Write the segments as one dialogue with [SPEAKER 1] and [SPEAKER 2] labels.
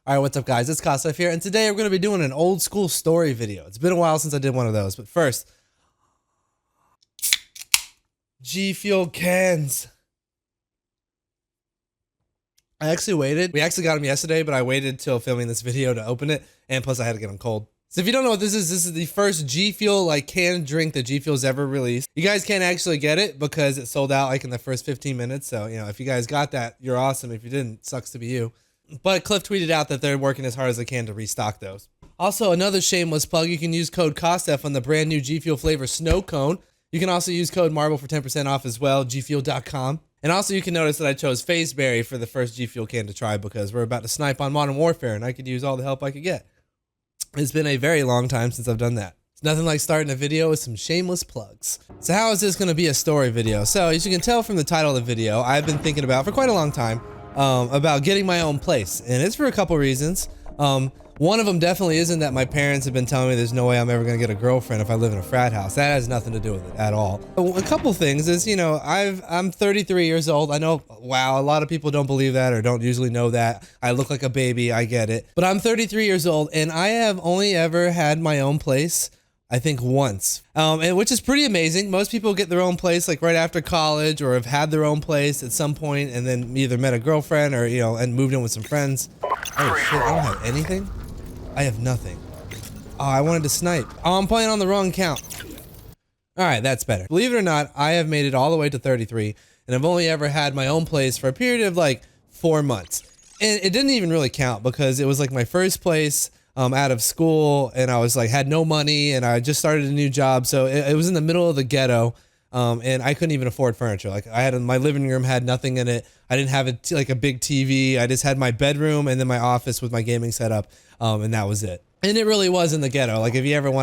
[SPEAKER 1] All right, what's up guys? It's Kosef here, and today we're going to be doing an old school story video. It's been a while since I did one of those, but first, G Fuel cans. I actually waited. We actually got them yesterday, but I waited till filming this video to open it, and plus I had to get them cold. So if you don't know what this is the first G Fuel like canned drink that G Fuel's ever released. You guys can't actually get it because it sold out like in the first 15 minutes. So, you know, if you guys got that, you're awesome. If you didn't, sucks to be you. But Cliff tweeted out that they're working as hard as they can to restock those. Also, another shameless plug, you can use code KOSEF on the brand new G Fuel flavor Snow Cone. You can also use code MARBLE for 10% off as well, gfuel.com. And also you can notice that I chose Faceberry for the first G Fuel can to try because we're about to snipe on Modern Warfare and I could use all the help I could get. It's been a very long time since I've done that. It's nothing like starting a video with some shameless plugs. So how is this going to be a story video? So as you can tell from the title of the video, I've been thinking about for quite a long time about getting my own place, and it's for a couple reasons. One of them definitely isn't that my parents have been telling me there's no way I'm ever gonna get a girlfriend if I live in a frat house. That has nothing to do with it at all. A couple things is, you know, I'm 33 years old. I know, wow, a lot of people don't believe that or don't usually know that. I look like a baby, I get it. But I'm 33 years old and I have only ever had my own place, I think once, and which is pretty amazing. Most people get their own place like right after college or have had their own place at some point and then either met a girlfriend or, you know, and moved in with some friends. Oh shit, I don't have anything? I have nothing. Oh, I wanted to snipe. Oh, I'm playing on the wrong count. All right, that's better. Believe it or not, I have made it all the way to 33 and I've only ever had my own place for a period of like 4 months. And it didn't even really count because it was like my first place out of school, and I was like had no money and I just started a new job, so it was in the middle of the ghetto, and I couldn't even afford furniture. Like I had my living room had nothing in it. I didn't have like a big TV. I just had my bedroom and then my office with my gaming setup, and that was it. And it really was in the ghetto. Like if you ever go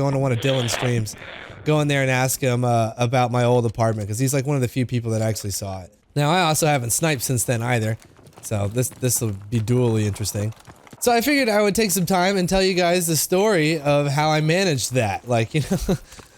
[SPEAKER 1] into one of Dylan's streams, go in there and ask him about my old apartment because he's like one of the few people that actually saw it. Now I also haven't sniped since then either, so this will be dually interesting. So I figured I would take some time and tell you guys the story of how I managed that. Like, you know,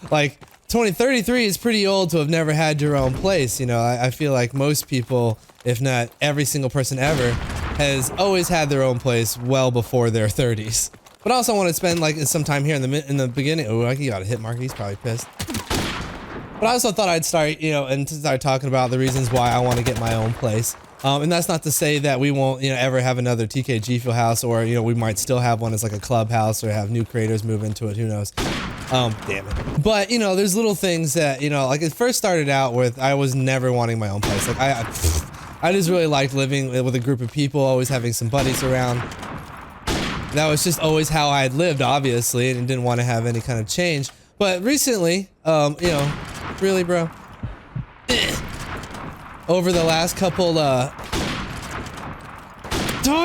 [SPEAKER 1] like 33 is pretty old to have never had your own place. You know, I feel like most people, if not every single person ever, has always had their own place well before their 30s. But I also want to spend like some time here in the beginning. Oh, I got a hit marker. He's probably pissed. But I also thought I'd start, you know, and start talking about the reasons why I want to get my own place. And that's not to say that we won't, you know, ever have another TK Fuel house, or, you know, we might still have one as like a clubhouse or have new creators move into it. Who knows? Damn it. But, you know, there's little things that, you know, like it first started out with, I was never wanting my own place. Like I just really liked living with a group of people, always having some buddies around. That was just always how I had lived, obviously, and didn't want to have any kind of change. But recently, you know, really, bro? Over the last couple, die,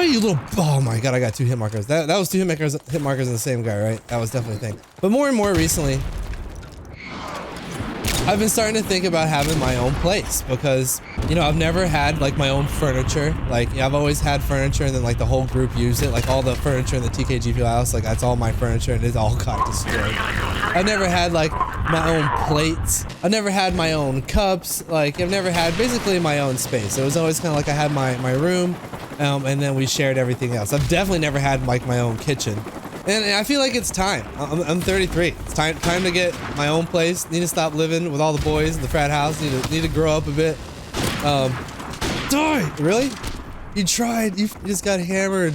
[SPEAKER 1] you little, oh my god, I got 2 hit markers. That was 2 hit markers on the same guy, right? That was definitely a thing. But more and more recently, I've been starting to think about having my own place because, you know, I've never had like my own furniture. Like I've always had furniture and then like the whole group used it. Like all the furniture in the TK Fuel house, like that's all my furniture and it all got destroyed. I've never had like my own plates. I've never had my own cups. Like I've never had basically my own space. It was always kind of like I had my room, and then we shared everything else. I've definitely never had like my own kitchen. And I feel like it's time. I'm 33. It's time to get my own place. Need to stop living with all the boys in the frat house. Need to grow up a bit. Die! Really? You tried. You just got hammered.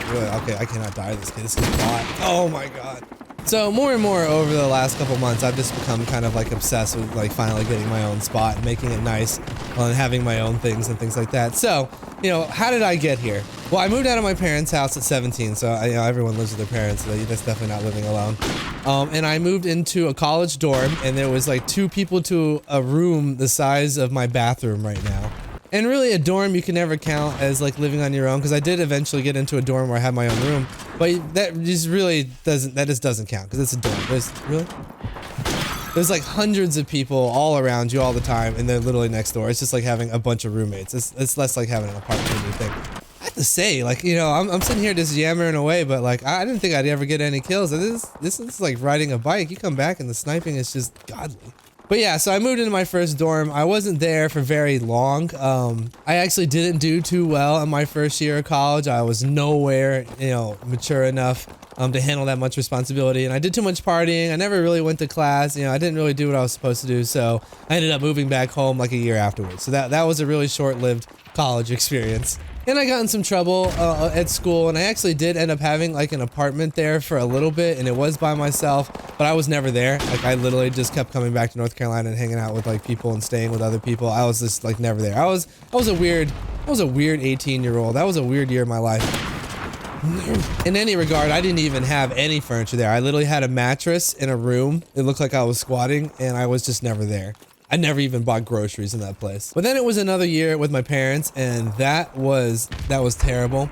[SPEAKER 1] Really? Okay, I cannot die this kid. This kid's bot. Oh my god. So more and more over the last couple months, I've just become kind of like obsessed with like finally getting my own spot and making it nice and having my own things and things like that. So, you know, how did I get here? Well, I moved out of my parents' house at 17, so you know, everyone lives with their parents, so that's definitely not living alone. And I moved into a college dorm, and there was like 2 people to a room the size of my bathroom right now. And really, a dorm you can never count as like living on your own, because I did eventually get into a dorm where I had my own room, but that just really doesn't count because it's a dorm. There's like hundreds of people all around you all the time, and they're literally next door. It's just like having a bunch of roommates. It's less like having an apartment than you think. I have to say, like, you know, I'm sitting here just yammering away, but like I didn't think I'd ever get any kills. This is like riding a bike. You come back and the sniping is just godly. But yeah, so I moved into my first dorm. I wasn't there for very long. I actually didn't do too well in my first year of college. I was nowhere, mature enough to handle that much responsibility, and I did too much partying. I never really went to class. I didn't really do what I was supposed to do, so I ended up moving back home like a year afterwards. So that was a really short-lived college experience. And I got in some trouble at school, and I actually did end up having like an apartment there for a little bit, and it was by myself, but I was never there. Like I literally just kept coming back to North Carolina and hanging out with like people and staying with other people. I was just like never there. I was a weird 18-year-old. That was a weird year of my life. In any regard, I didn't even have any furniture there. I literally had a mattress in a room. It looked like I was squatting, and I was just never there. I never even bought groceries in that place. But then it was another year with my parents, and that was terrible.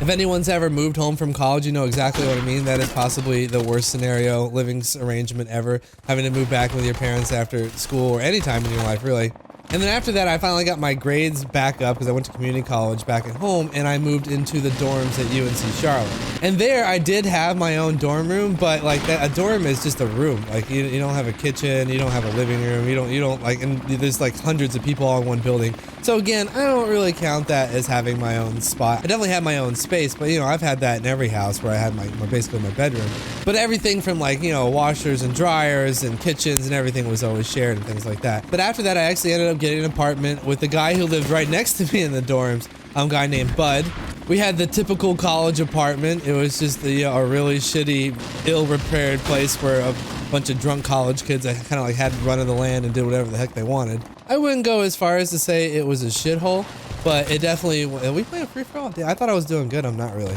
[SPEAKER 1] If anyone's ever moved home from college, you know exactly what I mean. That is possibly the worst scenario, living arrangement ever, having to move back with your parents after school or any time in your life, really. And then after that, I finally got my grades back up because I went to community college back at home, and I moved into the dorms at UNC Charlotte. And there I did have my own dorm room, but like a dorm is just a room. Like you don't have a kitchen, you don't have a living room, you don't like, and there's like hundreds of people all in one building. So again, I don't really count that as having my own spot. I definitely have my own space, but I've had that in every house where I had basically my bedroom. But everything from like, washers and dryers and kitchens and everything was always shared and things like that. But after that, I actually ended up getting an apartment with the guy who lived right next to me in the dorms, a guy named Bud. We had the typical college apartment. It was just a really shitty, ill-repaired place where a bunch of drunk college kids that kind of like had run of the land and did whatever the heck they wanted. I wouldn't go as far as to say it was a shithole, but it definitely, we played a free-for-all? I thought I was doing good. I'm not really.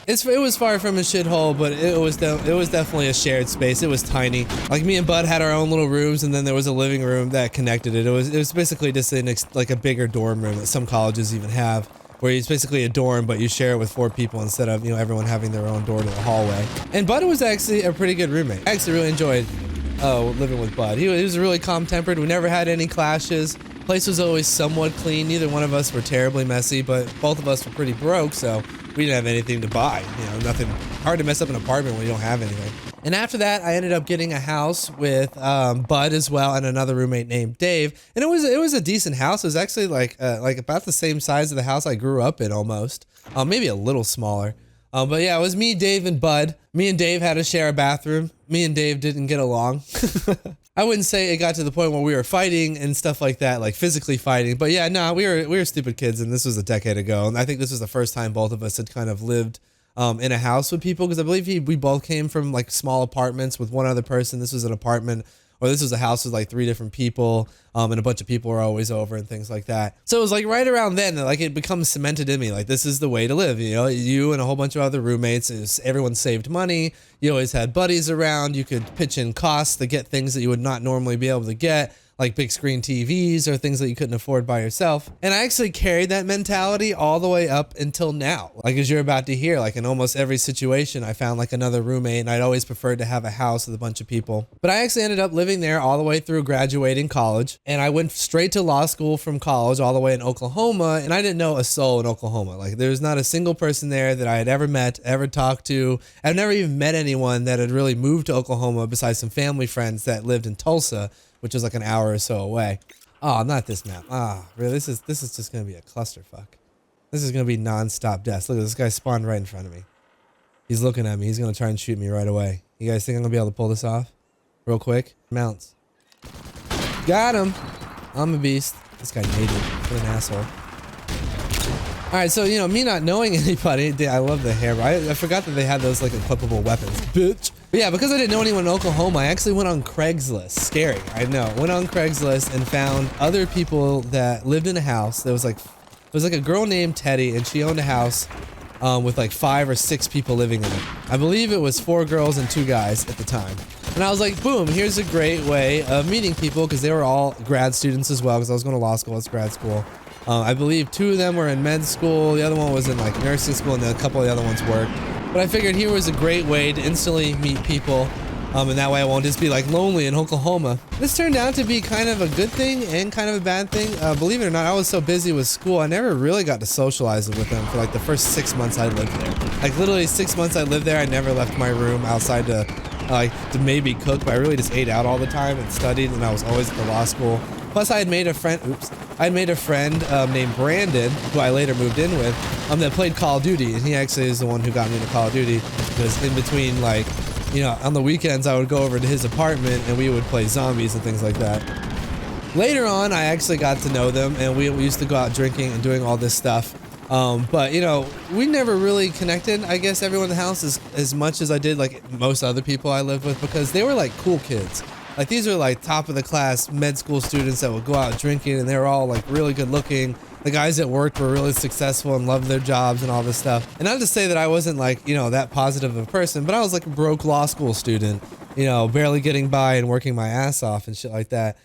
[SPEAKER 1] It was far from a shithole, but it was definitely a shared space. It was tiny. Like me and Bud had our own little rooms, and then there was a living room that connected it. It was basically just like a bigger dorm room that some colleges even have, where it's basically a dorm, but you share it with 4 people instead of everyone having their own door to the hallway. And Bud was actually a pretty good roommate. I actually really enjoyed living with Bud. He was really calm-tempered. We never had any clashes. Place was always somewhat clean. Neither one of us were terribly messy, but both of us were pretty broke, so we didn't have anything to buy. Nothing. Hard to mess up an apartment when you don't have anything. And after that, I ended up getting a house with Bud as well, and another roommate named Dave. And it was a decent house. It was actually like about the same size of the house I grew up in, almost. Maybe a little smaller. But yeah, it was me, Dave, and Bud. Me and Dave had to share a bathroom. Me and Dave didn't get along. I wouldn't say it got to the point where we were fighting and stuff like that, like physically fighting. But yeah, no, we were stupid kids, and this was a decade ago. And I think this was the first time both of us had kind of lived in a house with people, because I believe we both came from like small apartments with one other person. This was an apartment, or this was a house with like 3 different people, and a bunch of people were always over and things like that. So it was like right around then that like it becomes cemented in me, like this is the way to live. You and a whole bunch of other roommates. Everyone saved money. You always had buddies around. You could pitch in costs to get things that you would not normally be able to get, like big screen TVs or things that you couldn't afford by yourself. And I actually carried that mentality all the way up until now. Like as you're about to hear, like in almost every situation, I found like another roommate, and I'd always preferred to have a house with a bunch of people. But I actually ended up living there all the way through graduating college. And I went straight to law school from college all the way in Oklahoma. And I didn't know a soul in Oklahoma. Like there's not a single person there that I had ever met, ever talked to. I've never even met anyone that had really moved to Oklahoma besides some family friends that lived in Tulsa, which was like an hour or so away. Oh, not this map. Really? This is just gonna be a clusterfuck. This is gonna be non-stop deaths. Look at this guy spawned right in front of me. He's looking at me. He's gonna try and shoot me right away. You guys think I'm gonna be able to pull this off? Real quick. Mounts. Got him. I'm a beast. This guy naded. What an asshole. Alright, so, me not knowing anybody, I love the hair, right? I forgot that they had those, like, equipable weapons. Bitch. But yeah, because I didn't know anyone in Oklahoma, I actually went on Craigslist. Scary, I know. Went on Craigslist and found other people that lived in a house. There was like a girl named Teddy, and she owned a house with like 5 or 6 people living in it. I believe it was 4 girls and 2 guys at the time. And I was like, boom, here's a great way of meeting people, because they were all grad students as well, because I was going to law school, it's grad school. I believe 2 of them were in med school, the other one was in like nursing school, and then a couple of the other ones worked. But I figured here was a great way to instantly meet people, and that way I won't just be like lonely in Oklahoma. This turned out to be kind of a good thing and kind of a bad thing. Believe it or not, I was so busy with school, I never really got to socialize with them for like the first 6 months I lived there. Like literally 6 months I lived there, I never left my room outside to like to maybe cook, but I really just ate out all the time and studied, and I was always at the law school. Plus, I had made a friend. I had made a friend named Brandon, who I later moved in with, that played Call of Duty, and he actually is the one who got me into Call of Duty. Because in between, like, you know, on the weekends, I would go over to his apartment and we would play zombies and things like that. Later on, I actually got to know them, and we used to go out drinking and doing all this stuff. But you know, we never really connected, I guess, everyone in the house as much as I did like most other people I lived with, because they were like cool kids. Like these are like top of the class med school students that would go out drinking, and they were all like really good looking. The guys that worked were really successful and loved their jobs and all this stuff. And not to say that I wasn't like, you know, that positive of a person, but I was like a broke law school student, you know, barely getting by and working my ass off and shit like that.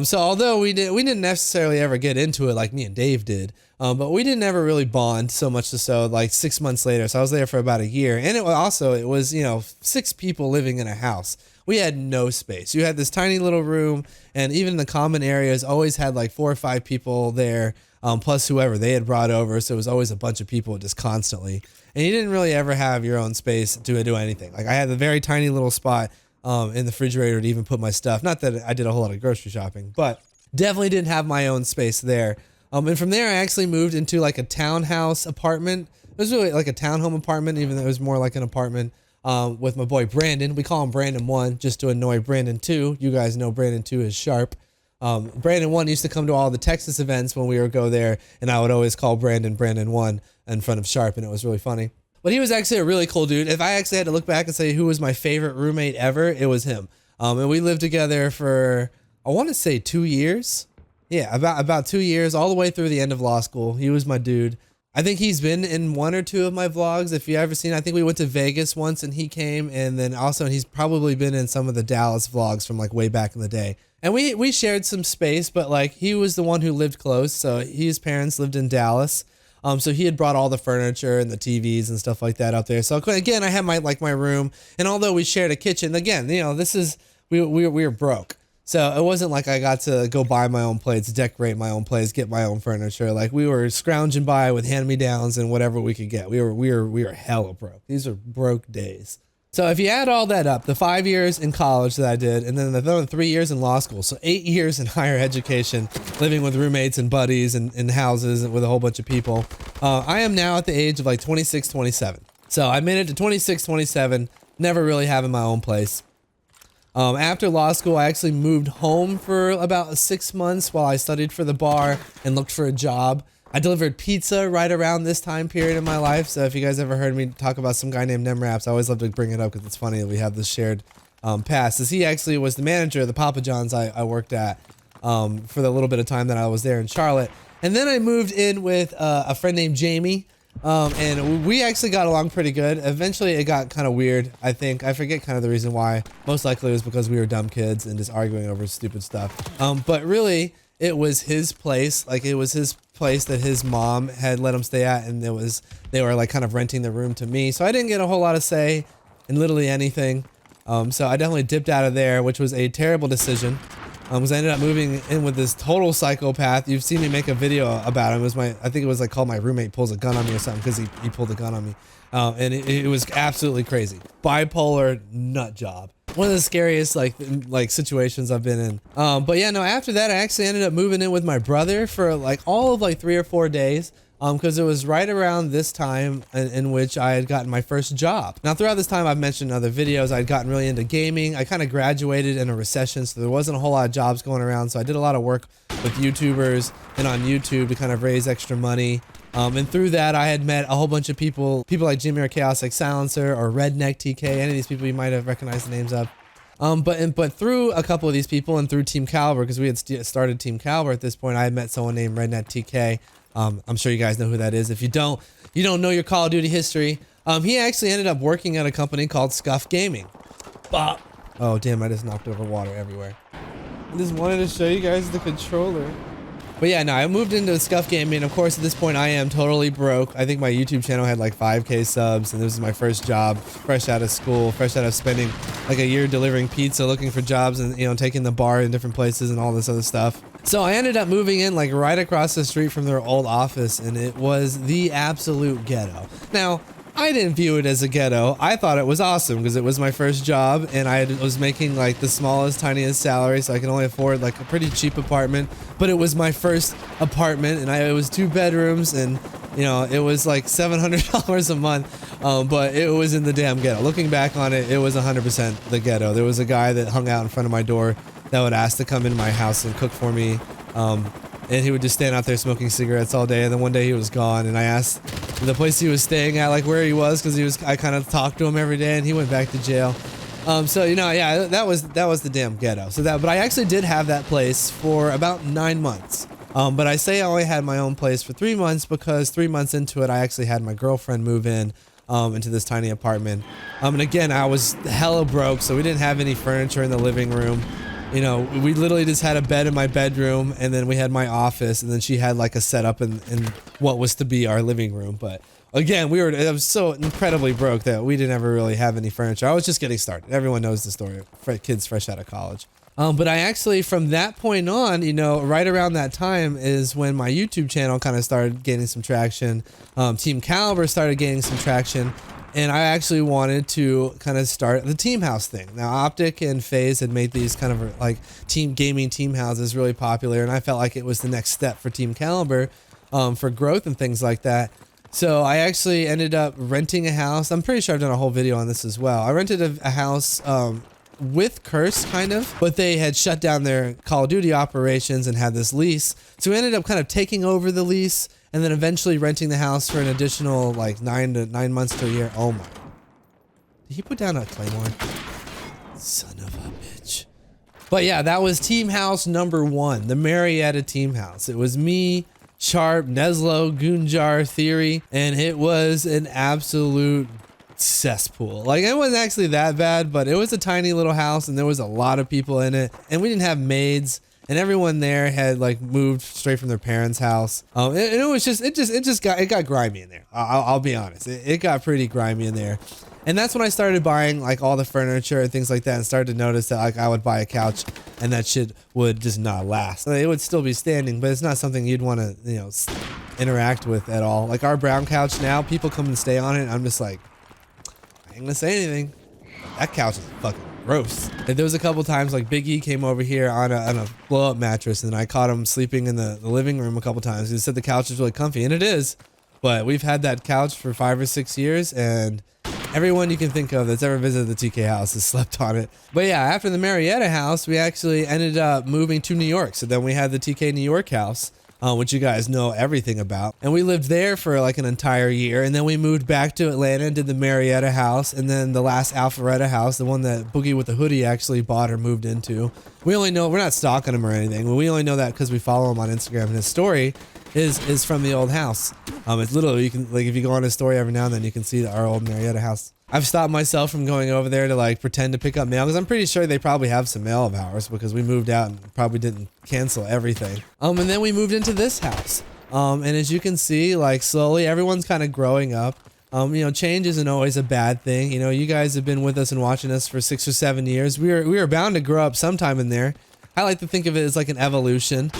[SPEAKER 1] So although we didn't necessarily ever get into it like me and Dave did, but we didn't ever really bond so much so like 6 months later. So I was there for about a year, and it was, you know, 6 people living in a house. We had no space. You had this tiny little room, and even the common areas always had like 4 or 5 people there, plus whoever they had brought over. So it was always a bunch of people just constantly, and you didn't really ever have your own space to do anything. Like I had a very tiny little spot in the refrigerator to even put my stuff. Not that I did a whole lot of grocery shopping, but definitely didn't have my own space there. And from there, I actually moved into like a townhouse apartment. It was really like a townhome apartment, even though it was more like an apartment, with my boy Brandon. We call him Brandon 1 just to annoy Brandon 2. You guys know Brandon 2 is sharp. Brandon 1 used to come to all the Texas events when we would go there, and I would always call Brandon 1 in front of Sharp, and it was really funny. But he was actually a really cool dude. If I actually had to look back and say who was my favorite roommate ever, it was him. And we lived together for, I want to say 2 years. Yeah, about 2 years, all the way through the end of law school. He was my dude. I think he's been in 1 or 2 of my vlogs. If you ever seen, I think we went to Vegas once and he came, and then also he's probably been in some of the Dallas vlogs from like way back in the day. And we shared some space, but like he was the one who lived close. So his parents lived in Dallas. So he had brought all the furniture and the TVs and stuff like that out there. So again, I had my room, and although we shared a kitchen, again, you know, we were broke. So it wasn't like I got to go buy my own plates, decorate my own place, get my own furniture. Like we were scrounging by with hand-me-downs and whatever we could get. We were hella broke. These are broke days. So if you add all that up, the 5 years in college that I did, and then the 3 years in law school, so 8 years in higher education, living with roommates and buddies and in houses and with a whole bunch of people, I am now at the age of like 26, 27. So I made it to 26, 27, never really having my own place. After law school, I actually moved home for about 6 months while I studied for the bar and looked for a job. I delivered pizza right around this time period in my life. So if you guys ever heard me talk about some guy named Nemraps, I always love to bring it up because it's funny that we have this shared past. As he actually was the manager of the Papa John's I worked at for the little bit of time that I was there in Charlotte. And then I moved in with a friend named Jamie. And we actually got along pretty good. Eventually it got kind of weird, I think. I forget kind of the reason why. Most likely it was because we were dumb kids and just arguing over stupid stuff. But really, it was his place. Like it was his place that his mom had let him stay at, and they were like kind of renting the room to me. So I didn't get a whole lot of say in literally anything. So I definitely dipped out of there, which was a terrible decision. Because I ended up moving in with this total psychopath. You've seen me make a video about him. It was I think it was like called My Roommate Pulls a Gun on Me or something, because he pulled a gun on me. And it was absolutely crazy. Bipolar nut job. One of the scariest like situations I've been in. But yeah, no, after that, I actually ended up moving in with my brother for like all of like 3 or 4 days. Because it was right around this time in which I had gotten my first job. Now, throughout this time, I've mentioned in other videos, I'd gotten really into gaming. I kind of graduated in a recession, so there wasn't a whole lot of jobs going around. So I did a lot of work with YouTubers and on YouTube to kind of raise extra money. And through that, I had met a whole bunch of people like Jimmy or Chaos like Silencer or Redneck TK, any of these people you might have recognized the names of. But through a couple of these people and through Team Caliber, because we had started Team Caliber at this point, I had met someone named Redneck TK. I'm sure you guys know who that is. If you don't know your Call of Duty history. He actually ended up working at a company called Scuff Gaming. Bop. Oh, damn, I just knocked over water everywhere. I just wanted to show you guys the controller. But yeah, no, I moved into Scuff Gaming. Of course, at this point, I am totally broke. I think my YouTube channel had like 5K subs, and this was my first job, fresh out of school, fresh out of spending like a year delivering pizza, looking for jobs, and taking the bar in different places and all this other stuff. So I ended up moving in like right across the street from their old office, and it was the absolute ghetto. Now, I didn't view it as a ghetto. I thought it was awesome because it was my first job and was making like the smallest, tiniest salary, so I could only afford like a pretty cheap apartment. But it was my first apartment, and it was 2 bedrooms, and you know, it was like $700 a month. But it was in the damn ghetto. Looking back on it, it was 100% the ghetto. There was a guy that hung out in front of my door that would ask to come into my house and cook for me. And he would just stand out there smoking cigarettes all day. And then one day he was gone, and I asked the place he was staying at, like where he was, because I kind of talked to him every day, and he went back to jail. So you know, yeah, that was the damn ghetto. But I actually did have that place for about 9 months. But I say I only had my own place for 3 months because 3 months into it, I actually had my girlfriend move in into this tiny apartment. And again, I was hella broke, so we didn't have any furniture in the living room. You know, we literally just had a bed in my bedroom, and then we had my office, and then she had like a setup in what was to be our living room. But again, I was so incredibly broke that we didn't ever really have any furniture. I was just getting started. Everyone knows the story. Kids fresh out of college. But I actually, from that point on, you know, right around that time is when my YouTube channel kind of started gaining some traction. Team Caliber started gaining some traction. And I actually wanted to kind of start the team house thing. Now, Optic and FaZe had made these kind of like gaming team houses really popular, and I felt like it was the next step for Team Caliber for growth and things like that. So I actually ended up renting a house. I'm pretty sure I've done a whole video on this as well. I rented a house with Curse, kind of, but they had shut down their Call of Duty operations and had this lease. So we ended up kind of taking over the lease, and then eventually renting the house for an additional like 9 months to a year. Oh my. Did he put down a claymore? Son of a bitch. But yeah, that was team house number 1, the Marietta team house. It was me, Sharp, Neslo, Goonjar, Theory, and it was an absolute cesspool. Like, it wasn't actually that bad, but it was a tiny little house, and there was a lot of people in it, and we didn't have maids. And everyone there had like moved straight from their parents' house. And it was just, it got grimy in there. I'll be honest. It got pretty grimy in there. And that's when I started buying like all the furniture and things like that, and started to notice that like I would buy a couch and that shit would just not last. Like, it would still be standing, but it's not something you'd want to, you know, interact with at all. Like our brown couch now, people come and stay on it, and I'm just like, I ain't gonna say anything. That couch is fucking gross. There was a couple times like Big E came over here on a blow up mattress, and I caught him sleeping in the living room a couple times. He said the couch is really comfy, and it is, but we've had that couch for 5 or 6 years, and everyone you can think of that's ever visited the TK house has slept on it. But yeah, after the Marietta house, we actually ended up moving to New York. So then we had the TK New York house, which you guys know everything about. And we lived there for like an entire year. And then we moved back to Atlanta and did the Marietta house. And then the last Alpharetta house, the one that Boogie with the Hoodie actually bought or moved into. We only know, we're not stalking him or anything. We only know that because we follow him on Instagram, and his story is from the old house. It's literally, you can, like, if you go on his story every now and then, you can see our old Marietta house. I've stopped myself from going over there to like pretend to pick up mail, because I'm pretty sure they probably have some mail of ours, because we moved out and probably didn't cancel everything. And then we moved into this house. And as you can see, like slowly everyone's kind of growing up. You know, change isn't always a bad thing. You know, you guys have been with us and watching us for 6 or 7 years. We were bound to grow up sometime in there. I like to think of it as like an evolution.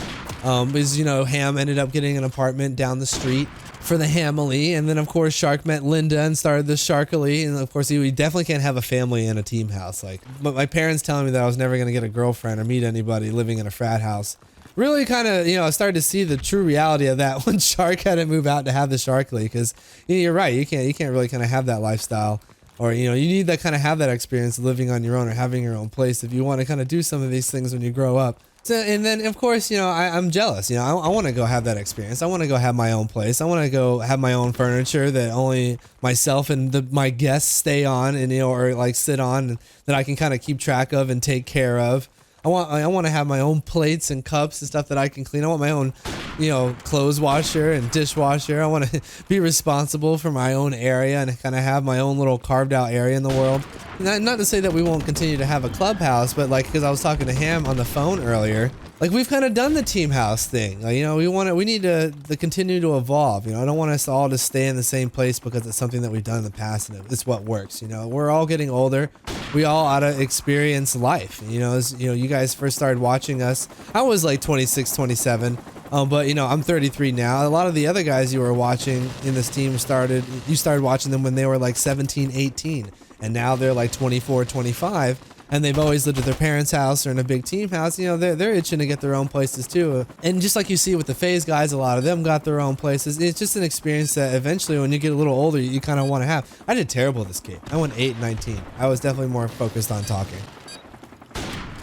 [SPEAKER 1] Because, you know, Ham ended up getting an apartment down the street for the Hamily, and then of course Shark met Linda and started the Sharkily, and of course we definitely can't have a family in a team house. Like, but my parents telling me that I was never gonna get a girlfriend or meet anybody living in a frat house really kind of, you know, I started to see the true reality of that when Shark had to move out to have the Sharkily, because you're right, you can't really kind of have that lifestyle, or you know, you need that kind of have that experience of living on your own or having your own place if you want to kind of do some of these things when you grow up. So, and then of course, you know, I'm jealous. You know, I want to go have that experience. I want to go have my own place. I want to go have my own furniture that only myself and my guests stay on, and you know, or like sit on, and that I can kind of keep track of and take care of. I want to have my own plates and cups and stuff that I can clean. I want my own, you know, clothes washer and dishwasher. I want to be responsible for my own area and kind of have my own little carved out area in the world. Not to say that we won't continue to have a clubhouse, but like, because I was talking to Ham on the phone earlier, Like we've kind of done the team house thing. Like, you know, we need to continue to evolve. You know, I don't want us to all just stay in the same place because it's something that we've done in the past and it's what works. You know, we're all getting older. We all ought to experience life. You know, as you know, you guys first started watching us, I was like 26, 27. But you know, I'm 33 now. A lot of the other guys you were watching in this team you started watching them when they were like 17, 18, and now they're like 24, 25. And they've always lived at their parents' house or in a big team house. You know, they're itching to get their own places too. And just like you see with the FaZe guys, a lot of them got their own places. It's just an experience that eventually when you get a little older, you kind of want to have. I did terrible this game. I went 8-19. I was definitely more focused on talking.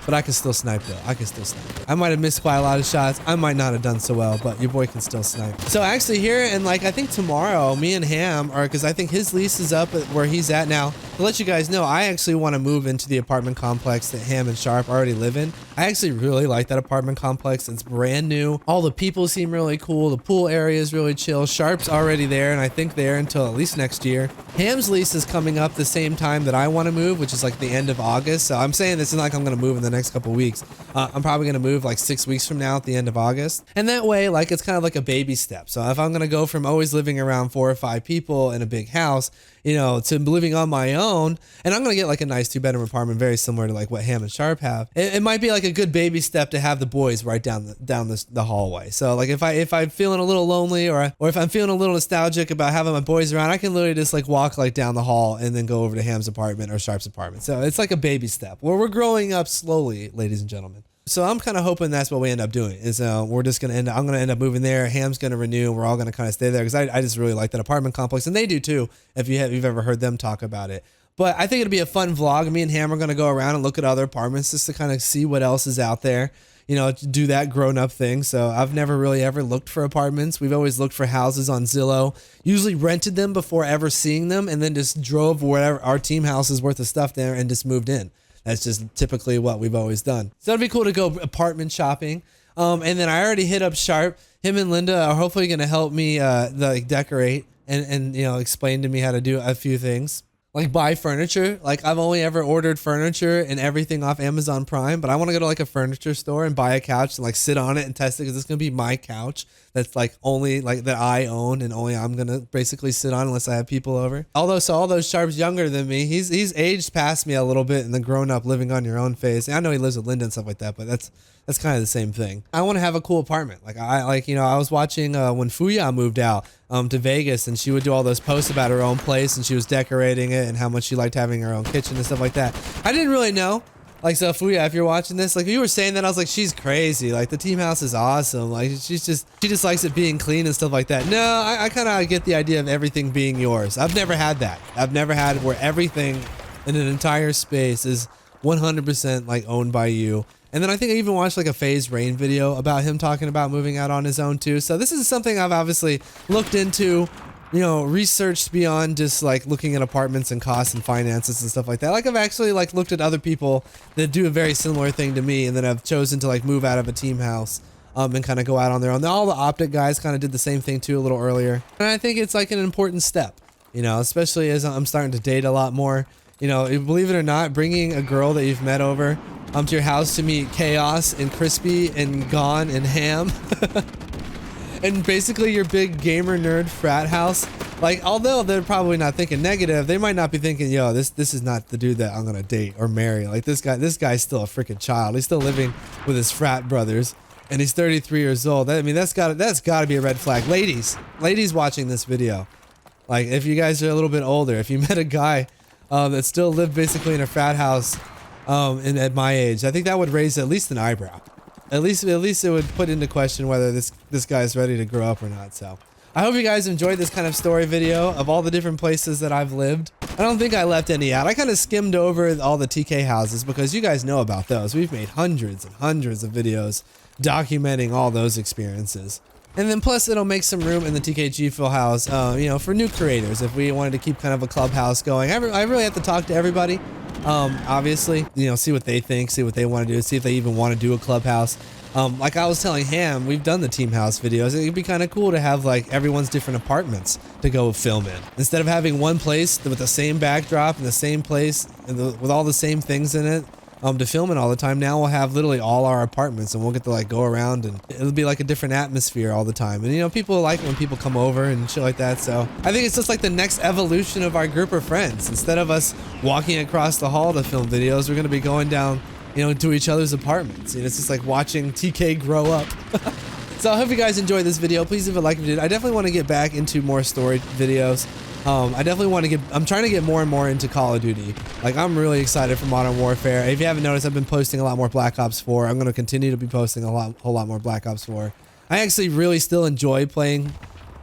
[SPEAKER 1] But I can still snipe though. I can still snipe. I might have missed quite a lot of shots. I might not have done so well, but your boy can still snipe. So actually here, and like I think tomorrow, me and Ham are, because I think his lease is up at where he's at now. To let you guys know, I actually want to move into the apartment complex that Ham and Sharp already live in. I actually really like that apartment complex. It's brand new. All the people seem really cool. The pool area is really chill. Sharp's already there, and I think there until at least next year. Ham's lease is coming up the same time that I want to move, which is like the end of August. So I'm saying this is not like I'm going to move in the next couple weeks. I'm probably going to move like 6 weeks from now at the end of August. And that way, like, it's kind of like a baby step. So if I'm going to go from always living around 4 or 5 people in a big house, you know, to living on my own, and I'm going to get like a nice 2-bedroom apartment, very similar to like what Ham and Sharp have. It might be like a good baby step to have the boys right down the hallway. So like if I'm feeling a little lonely or if I'm feeling a little nostalgic about having my boys around, I can literally just like walk like down the hall and then go over to Ham's apartment or Sharp's apartment. So it's like a baby step where we're growing up slowly, ladies and gentlemen. So I'm kind of hoping that's what we end up doing is we're just going to I'm going to end up moving there. Ham's going to renew. We're all going to kind of stay there because I just really like that apartment complex, and they do too, if you've ever heard them talk about it. But I think it'll be a fun vlog. Me and Ham are going to go around and look at other apartments just to kind of see what else is out there, you know, to do that grown-up thing. So I've never really ever looked for apartments. We've always looked for houses on Zillow, usually rented them before ever seeing them, and then just drove whatever our team house is worth of stuff there and just moved in. That's just typically what we've always done. So it'd be cool to go apartment shopping. And then I already hit up Sharp. Him and Linda are hopefully going to help me decorate and you know, explain to me how to do a few things. Like buy furniture. Like I've only ever ordered furniture and everything off Amazon Prime, but I want to go to like a furniture store and buy a couch and like sit on it and test it because it's going to be my couch. That's like only like that I own and only I'm going to basically sit on unless I have people over. Although Sharp's younger than me. He's aged past me a little bit in the grown up living on your own phase. And I know he lives with Linda and stuff like that, but that's kind of the same thing. I want to have a cool apartment. Like I was watching when Fuya moved out to Vegas, and she would do all those posts about her own place, and she was decorating it and how much she liked having her own kitchen and stuff like that. I didn't really know. Like, so Fuya, if you're watching this, like, if you were saying that, I was like, she's crazy. Like, the team house is awesome. Like, she just likes it being clean and stuff like that. No, I kind of get the idea of everything being yours. I've never had that. I've never had where everything in an entire space is 100% like owned by you. And then I think I even watched like a FaZe Rain video about him talking about moving out on his own too. So this is something I've obviously looked into, you know, researched beyond just like looking at apartments and costs and finances and stuff like that. Like I've actually like looked at other people that do a very similar thing to me, and then I've chosen to like move out of a team house and kind of go out on their own. All the Optic guys kind of did the same thing too a little earlier. And I think it's like an important step, you know, especially as I'm starting to date a lot more. You know, believe it or not, bringing a girl that you've met over to your house to meet Chaos and Crispy and Gone and Ham and basically your big gamer nerd frat house. Like, although they're probably not thinking negative, they might not be thinking, yo, this is not the dude that I'm gonna date or marry. Like this guy's still a freaking child. He's still living with his frat brothers and he's 33 years old. I mean, that's gotta be a red flag. Ladies watching this video, like if you guys are a little bit older, if you met a guy that still lived basically in a frat house and at my age, I think that would raise at least an eyebrow. At least it would put into question whether this guy's ready to grow up or not. So I hope you guys enjoyed this kind of story video of all the different places that I've lived. I don't think I left any out. I kind of skimmed over all the TK houses because you guys know about those. We've made hundreds and hundreds of videos documenting all those experiences. And then plus it'll make some room in the TKG Full house, you know, for new creators. If we wanted to keep kind of a clubhouse going, I really have to talk to everybody. Obviously, you know, see what they think, see what they want to do, see if they even want to do a clubhouse. Like I was telling Ham, we've done the team house videos. It'd be kind of cool to have like everyone's different apartments to go film in. Instead of having one place with the same backdrop and the same place and with all the same things in it. to film it all the time. Now we'll have literally all our apartments, and we'll get to like go around, and it'll be like a different atmosphere all the time. And you know, people like it when people come over and shit like that. So I think it's just like the next evolution of our group of friends. Instead of us walking across the hall to film videos, we're gonna be going down, you know, to each other's apartments. And it's just like watching TK grow up. So I hope you guys enjoyed this video. Please leave a like if you did. I definitely want to get back into more story videos. I definitely want to I'm trying to get more and more into Call of Duty. Like, I'm really excited for Modern Warfare. If you haven't noticed, I've been posting a lot more Black Ops 4. I'm going to continue to be posting a whole lot more Black Ops 4. I actually really still enjoy playing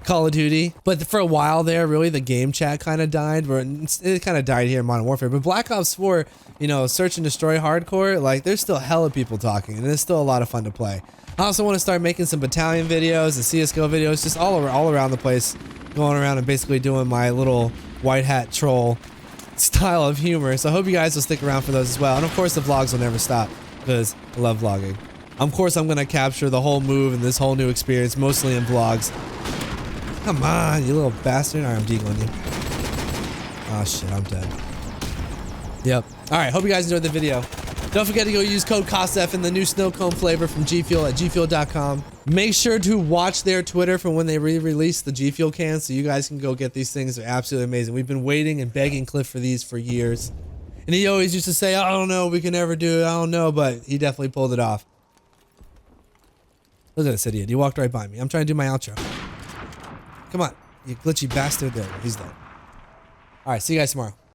[SPEAKER 1] Call of Duty, but for a while there, really the game chat kind of died. It kind of died here in Modern Warfare. But Black Ops 4, you know, Search and Destroy Hardcore, like, there's still hella people talking, and it's still a lot of fun to play. I also want to start making some Battalion videos and CSGO videos, just all around the place, going around and basically doing my little white hat troll style of humor. So I hope you guys will stick around for those as well. And of course, the vlogs will never stop because I love vlogging. Of course, I'm going to capture the whole move and this whole new experience, mostly in vlogs. Come on, you little bastard. All right, I'm deagling you. Oh shit, I'm dead. Yep. All right, hope you guys enjoyed the video. Don't forget to go use code COSF in the new snow cone flavor from G Fuel at gfuel.com. Make sure to watch their Twitter for when they re-release the G Fuel cans so you guys can go get these things. They're absolutely amazing. We've been waiting and begging Cliff for these for years. And he always used to say, I don't know, we can never do it, I don't know, but he definitely pulled it off. Look at this idiot. He walked right by me. I'm trying to do my outro. Come on, you glitchy bastard. There, he's dead. All right, see you guys tomorrow.